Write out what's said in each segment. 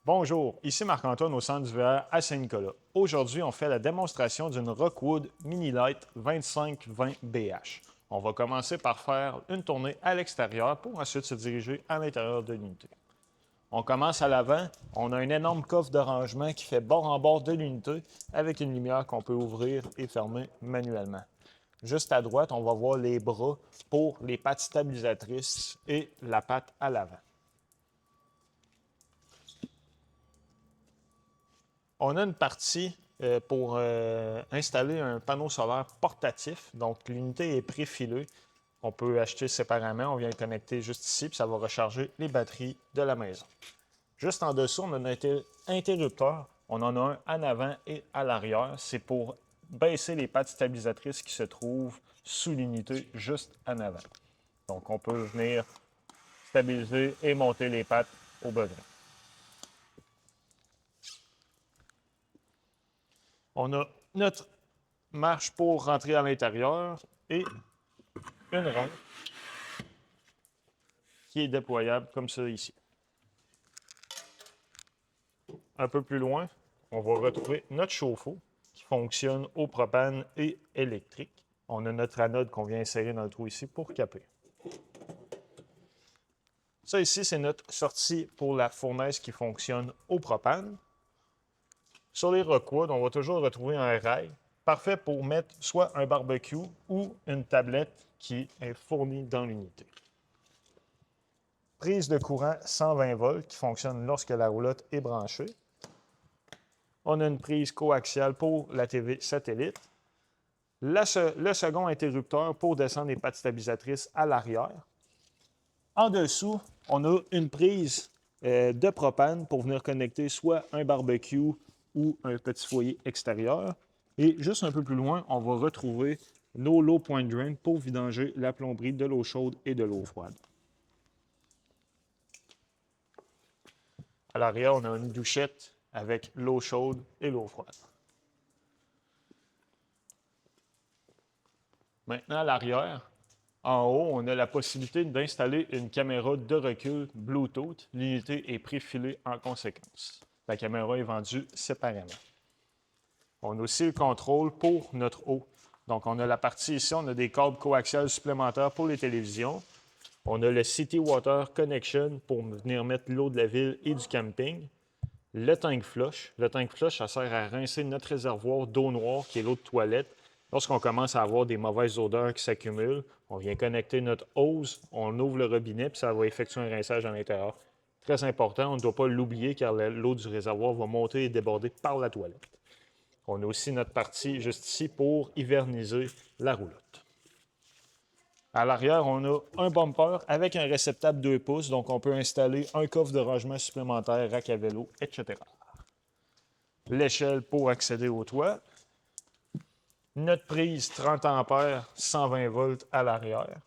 Bonjour, ici Marc-Antoine au Centre d'hiver à Saint-Nicolas. Aujourd'hui, on fait la démonstration d'une Rockwood Mini Light 2520BH. On va commencer par faire une tournée à l'extérieur pour ensuite se diriger à l'intérieur de l'unité. On commence à l'avant. On a un énorme coffre de rangement qui fait bord en bord de l'unité avec une lumière qu'on peut ouvrir et fermer manuellement. Juste à droite, on va voir les bras pour les pattes stabilisatrices et la patte à l'avant. On a une partie pour installer un panneau solaire portatif. Donc, l'unité est préfilée. On peut acheter séparément. On vient le connecter juste ici, puis ça va recharger les batteries de la maison. Juste en dessous, on a un interrupteur. On en a un en avant et à l'arrière. C'est pour baisser les pattes stabilisatrices qui se trouvent sous l'unité juste en avant. Donc, on peut venir stabiliser et monter les pattes au besoin. On a notre marche pour rentrer à l'intérieur et une rampe qui est déployable comme ça ici. Un peu plus loin, on va retrouver notre chauffe-eau qui fonctionne au propane et électrique. On a notre anode qu'on vient insérer dans le trou ici pour caper. Ça ici, c'est notre sortie pour la fournaise qui fonctionne au propane. Sur les Rockwood, on va toujours retrouver un rail parfait pour mettre soit un barbecue ou une tablette qui est fournie dans l'unité. Prise de courant 120 volts qui fonctionne lorsque la roulotte est branchée. On a une prise coaxiale pour la TV satellite. Le second interrupteur pour descendre les pattes stabilisatrices à l'arrière. En dessous, on a une prise de propane pour venir connecter soit un barbecue ou un petit foyer extérieur. Et juste un peu plus loin, on va retrouver nos low point drain pour vidanger la plomberie de l'eau chaude et de l'eau froide. À l'arrière, on a une douchette avec l'eau chaude et l'eau froide. Maintenant, à l'arrière, en haut, on a la possibilité d'installer une caméra de recul Bluetooth. L'unité est préfilée en conséquence. La caméra est vendue séparément. On a aussi le contrôle pour notre eau. Donc, on a la partie ici, on a des câbles coaxiales supplémentaires pour les télévisions. On a le City Water Connection pour venir mettre l'eau de la ville et du camping. Le tank flush. Le tank flush, ça sert à rincer notre réservoir d'eau noire qui est l'eau de toilette. Lorsqu'on commence à avoir des mauvaises odeurs qui s'accumulent, on vient connecter notre hose, on ouvre le robinet puis ça va effectuer un rinçage à l'intérieur. Très important, on ne doit pas l'oublier car l'eau du réservoir va monter et déborder par la toilette. On a aussi notre partie juste ici pour hiverniser la roulotte. À l'arrière, on a un bumper avec un réceptacle 2 pouces, donc on peut installer un coffre de rangement supplémentaire, rack à vélo, etc. L'échelle pour accéder au toit. Notre prise 30 ampères, 120 volts à l'arrière.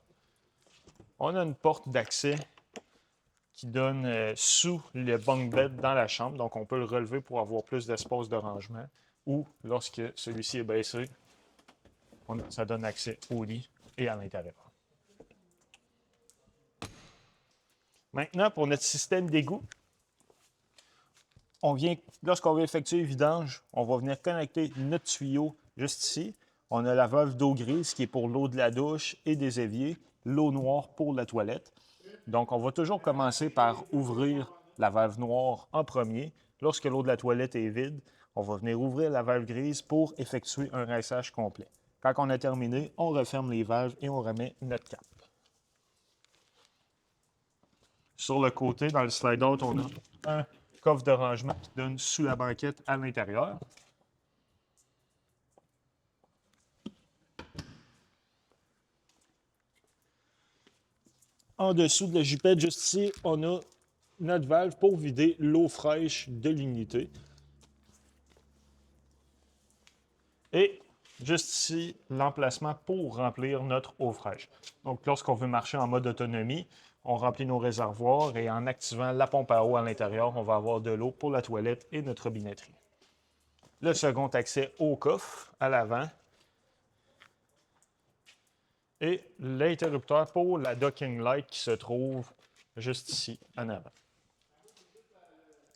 On a une porte d'accès qui donne sous le bunk bed dans la chambre, donc on peut le relever pour avoir plus d'espace de rangement. Ou lorsque celui-ci est baissé, ça donne accès au lit et à l'intérieur. Maintenant, pour notre système d'égout, lorsqu'on va effectuer le vidange, on va venir connecter notre tuyau juste ici. On a la valve d'eau grise qui est pour l'eau de la douche et des éviers, l'eau noire pour la toilette. Donc, on va toujours commencer par ouvrir la valve noire en premier. Lorsque l'eau de la toilette est vide, on va venir ouvrir la valve grise pour effectuer un rinçage complet. Quand on a terminé, on referme les valves et on remet notre cap. Sur le côté, dans le slide-out, on a un coffre de rangement qui donne sous la banquette à l'intérieur. En dessous de la jupette, juste ici, on a notre valve pour vider l'eau fraîche de l'unité. Et juste ici, l'emplacement pour remplir notre eau fraîche. Donc, lorsqu'on veut marcher en mode autonomie, on remplit nos réservoirs et en activant la pompe à eau à l'intérieur, on va avoir de l'eau pour la toilette et notre robinetterie. Le second accès au coffre à l'avant. Et l'interrupteur pour la docking light qui se trouve juste ici en avant.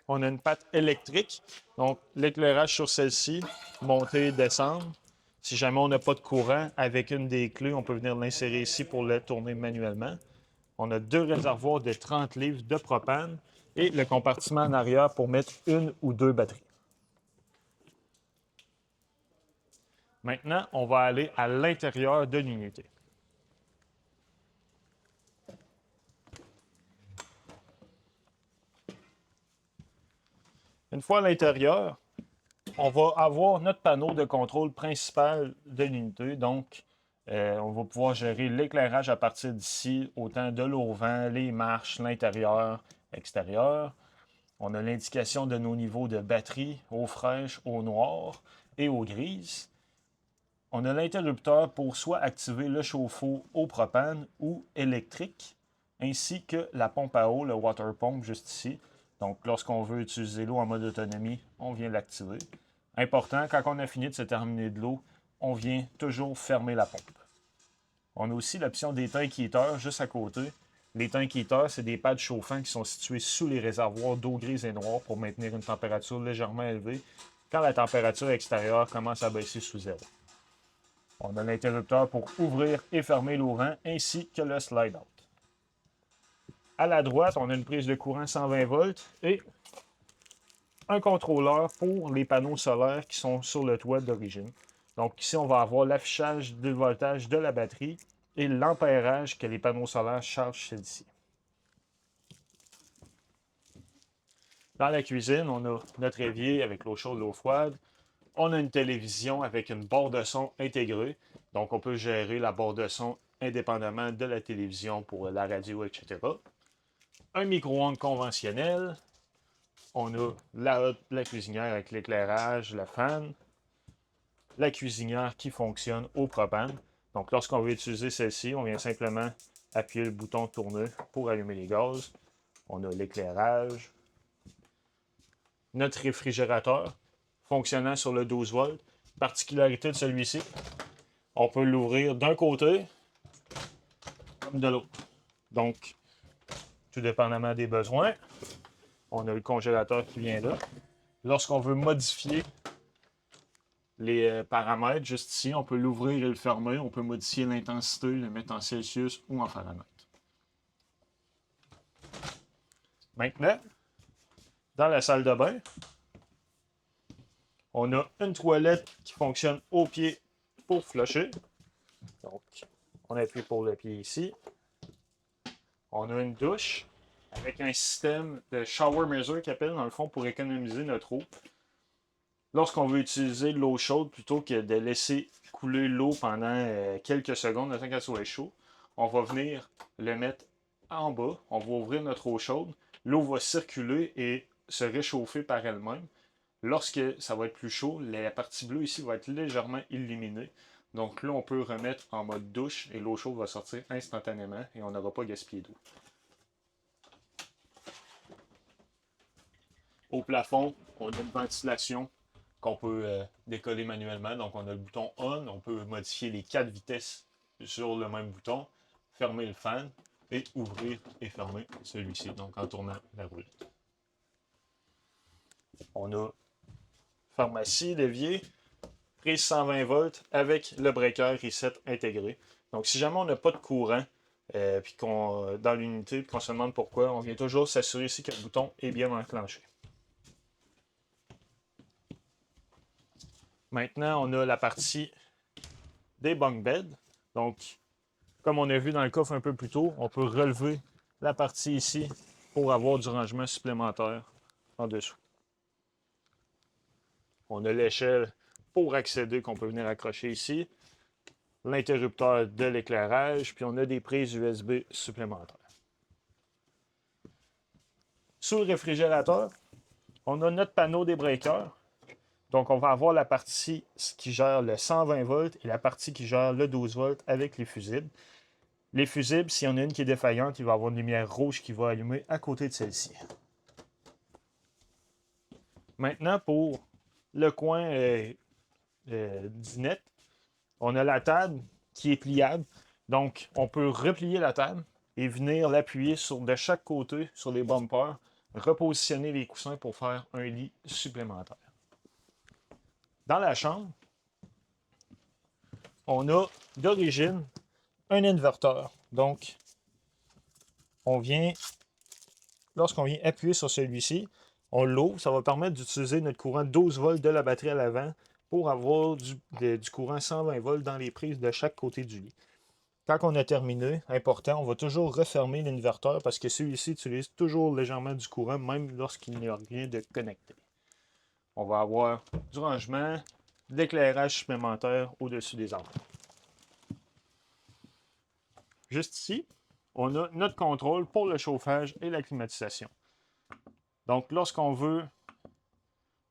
On a une patte électrique, donc l'éclairage sur celle-ci, monter, descendre. Si jamais on n'a pas de courant, avec une des clés, on peut venir l'insérer ici pour le tourner manuellement. On a 2 réservoirs de 30 livres de propane et le compartiment en arrière pour mettre une ou 2 batteries. Maintenant, on va aller à l'intérieur de l'unité. Une fois à l'intérieur, on va avoir notre panneau de contrôle principal de l'unité. Donc, on va pouvoir gérer l'éclairage à partir d'ici, autant de l'auvent, les marches, l'intérieur, extérieur. On a l'indication de nos niveaux de batterie, eau fraîche, eau noire et eau grise. On a l'interrupteur pour soit activer le chauffe-eau au propane ou électrique, ainsi que la pompe à eau, le water pump, juste ici. Donc, lorsqu'on veut utiliser l'eau en mode autonomie, on vient l'activer. Important, quand on a fini de se terminer de l'eau, on vient toujours fermer la pompe. On a aussi l'option des tank heaters juste à côté. Les tank heaters, c'est des pads chauffants qui sont situés sous les réservoirs d'eau grise et noire pour maintenir une température légèrement élevée quand la température extérieure commence à baisser sous zéro. On a l'interrupteur pour ouvrir et fermer l'auvent ainsi que le slide-out. À la droite, on a une prise de courant 120 volts et un contrôleur pour les panneaux solaires qui sont sur le toit d'origine. Donc ici, on va avoir l'affichage du voltage de la batterie et l'ampérage que les panneaux solaires chargent celle-ci. Dans la cuisine, on a notre évier avec l'eau chaude, l'eau froide. On a une télévision avec une barre de son intégrée. Donc, on peut gérer la barre de son indépendamment de la télévision pour la radio, etc. Un micro-ondes conventionnel. On a la cuisinière avec l'éclairage, la fan. La cuisinière qui fonctionne au propane. Donc, lorsqu'on veut utiliser celle-ci, on vient simplement appuyer le bouton tourner pour allumer les gaz. On a l'éclairage. Notre réfrigérateur fonctionnant sur le 12 volts. Particularité de celui-ci, on peut l'ouvrir d'un côté comme de l'autre. Donc, tout dépendamment des besoins, on a le congélateur qui vient là. Lorsqu'on veut modifier les paramètres, juste ici, on peut l'ouvrir et le fermer. On peut modifier l'intensité, le mettre en Celsius ou en Fahrenheit. Maintenant, dans la salle de bain, on a une toilette qui fonctionne au pied pour flusher. Donc, on appuie pour le pied ici. On a une douche avec un système de shower measure qui appelle dans le fond pour économiser notre eau. Lorsqu'on veut utiliser l'eau chaude, plutôt que de laisser couler l'eau pendant quelques secondes, le temps qu'elle soit chaude, on va venir le mettre en bas. On va ouvrir notre eau chaude. L'eau va circuler et se réchauffer par elle-même. Lorsque ça va être plus chaud, la partie bleue ici va être légèrement illuminée. Donc là, on peut remettre en mode douche et l'eau chaude va sortir instantanément et on n'aura pas gaspillé d'eau. Au plafond, on a une ventilation qu'on peut décoller manuellement. Donc on a le bouton on, on peut modifier les 4 vitesses sur le même bouton, fermer le fan et ouvrir et fermer celui-ci, donc en tournant la roulette. On a pharmacie, l'évier, prise 120 volts avec le breaker reset intégré. Donc si jamais on n'a pas de courant puis qu'on dans l'unité et qu'on se demande pourquoi, on vient toujours s'assurer ici que le bouton est bien enclenché. Maintenant, on a la partie des bunk beds. Donc, comme on a vu dans le coffre un peu plus tôt, on peut relever la partie ici pour avoir du rangement supplémentaire en dessous. On a l'échelle pour accéder qu'on peut venir accrocher ici, l'interrupteur de l'éclairage, puis on a des prises USB supplémentaires. Sous le réfrigérateur, on a notre panneau des breakers. Donc, on va avoir la partie qui gère le 120 volts et la partie qui gère le 12 volts avec les fusibles. Les fusibles, s'il y en a une qui est défaillante, il va y avoir une lumière rouge qui va allumer à côté de celle-ci. Maintenant, pour le coin dinette, on a la table qui est pliable. Donc, on peut replier la table et venir l'appuyer de chaque côté sur les bumpers repositionner les coussins pour faire un lit supplémentaire. Dans la chambre, on a d'origine un inverteur. Donc, lorsqu'on vient appuyer sur celui-ci, on l'ouvre, ça va permettre d'utiliser notre courant 12 volts de la batterie à l'avant pour avoir du courant 120 volts dans les prises de chaque côté du lit. Quand on a terminé, important, on va toujours refermer l'inverteur parce que celui-ci utilise toujours légèrement du courant, même lorsqu'il n'y a rien de connecté. On va avoir du rangement, de l'éclairage supplémentaire au-dessus des arbres. Juste ici, on a notre contrôle pour le chauffage et la climatisation. Donc, lorsqu'on veut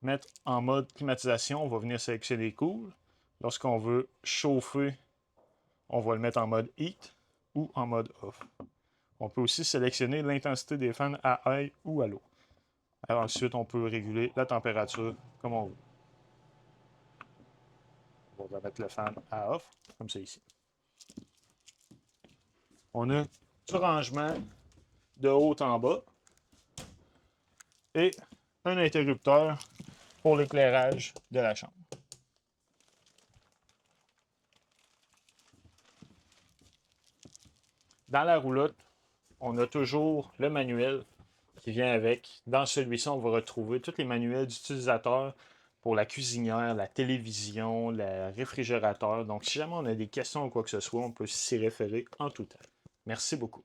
mettre en mode climatisation, on va venir sélectionner Cool. Lorsqu'on veut chauffer, on va le mettre en mode Heat ou en mode Off. On peut aussi sélectionner l'intensité des fans à air ou à l'eau. Ensuite, on peut réguler la température comme on veut. On va mettre le fan à Off, comme ça ici. On a du rangement de haut en bas et un interrupteur pour l'éclairage de la chambre. Dans la roulotte, on a toujours le manuel qui vient avec. Dans celui-ci, on va retrouver tous les manuels d'utilisateurs pour la cuisinière, la télévision, le réfrigérateur. Donc, si jamais on a des questions ou quoi que ce soit, on peut s'y référer en tout temps. Merci beaucoup.